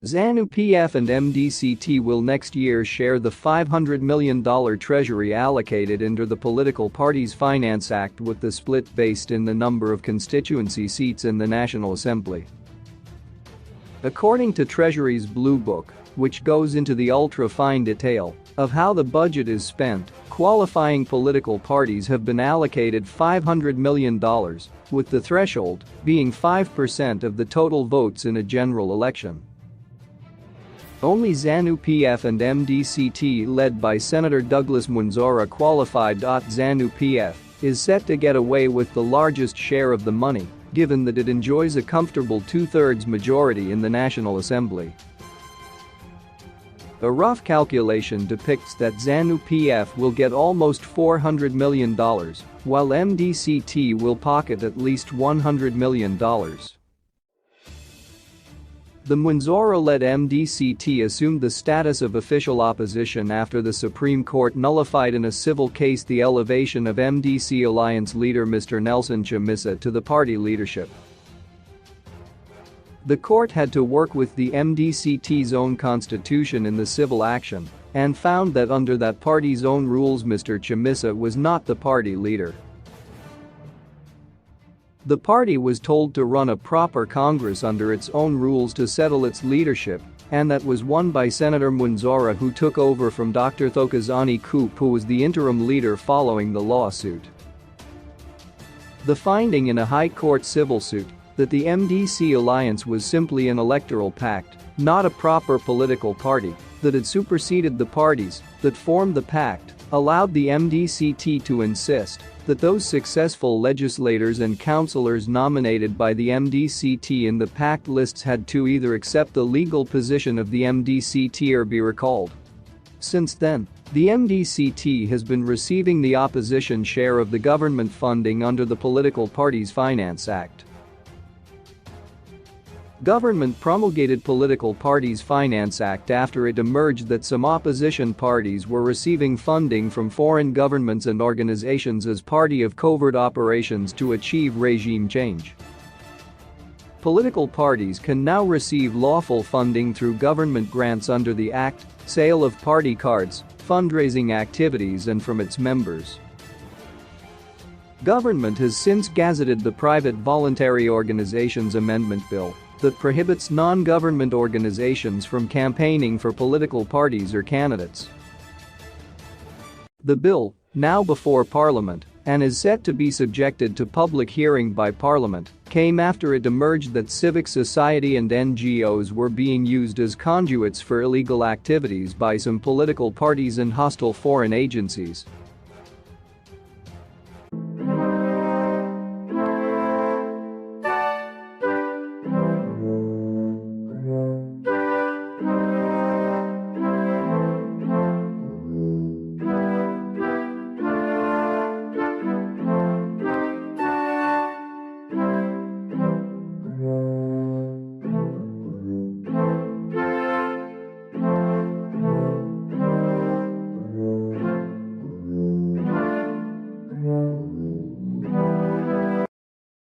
ZANU-PF and MDCT will next year share the $500 million treasury allocated under the Political Parties Finance Act, with the split based in the number of constituency seats in the National Assembly. According to Treasury's Blue Book, which goes into the ultra-fine detail of how the budget is spent, qualifying political parties have been allocated $500 million, with the threshold being 5% of the total votes in a general election. Only ZANU-PF and MDCT, led by Senator Douglas Mwonzora, qualified. ZANU-PF is set to get away with the largest share of the money, given that it enjoys a comfortable two-thirds majority in the National Assembly. A rough calculation depicts that ZANU-PF will get almost $400 million, while MDCT will pocket at least $100 million. The Mwonzora-led MDCT assumed the status of official opposition after the Supreme Court nullified in a civil case the elevation of MDC Alliance leader Mr. Nelson Chamisa to the party leadership. The court had to work with the MDCT's own constitution in the civil action and found that under that party's own rules Mr. Chamisa was not the party leader. The party was told to run a proper Congress under its own rules to settle its leadership, and that was won by Senator Mwonzora, who took over from Dr. Thokozani Koop, who was the interim leader following the lawsuit. The finding in a High Court civil suit that the MDC Alliance was simply an electoral pact, not a proper political party, that had superseded the parties that formed the pact, allowed the MDCT to insist that those successful legislators and councillors nominated by the MDCT in the pact lists had to either accept the legal position of the MDCT or be recalled. Since then, the MDCT has been receiving the opposition share of the government funding under the Political Parties Finance Act. Government promulgated Political Parties Finance Act after it emerged that some opposition parties were receiving funding from foreign governments and organizations as part of covert operations to achieve regime change. Political parties can now receive lawful funding through government grants under the Act, sale of party cards, fundraising activities, and from its members. Government has since gazetted the Private Voluntary Organizations Amendment Bill that prohibits non-government organizations from campaigning for political parties or candidates. The bill, now before Parliament and is set to be subjected to public hearing by Parliament, came after it emerged that civic society and NGOs were being used as conduits for illegal activities by some political parties and hostile foreign agencies.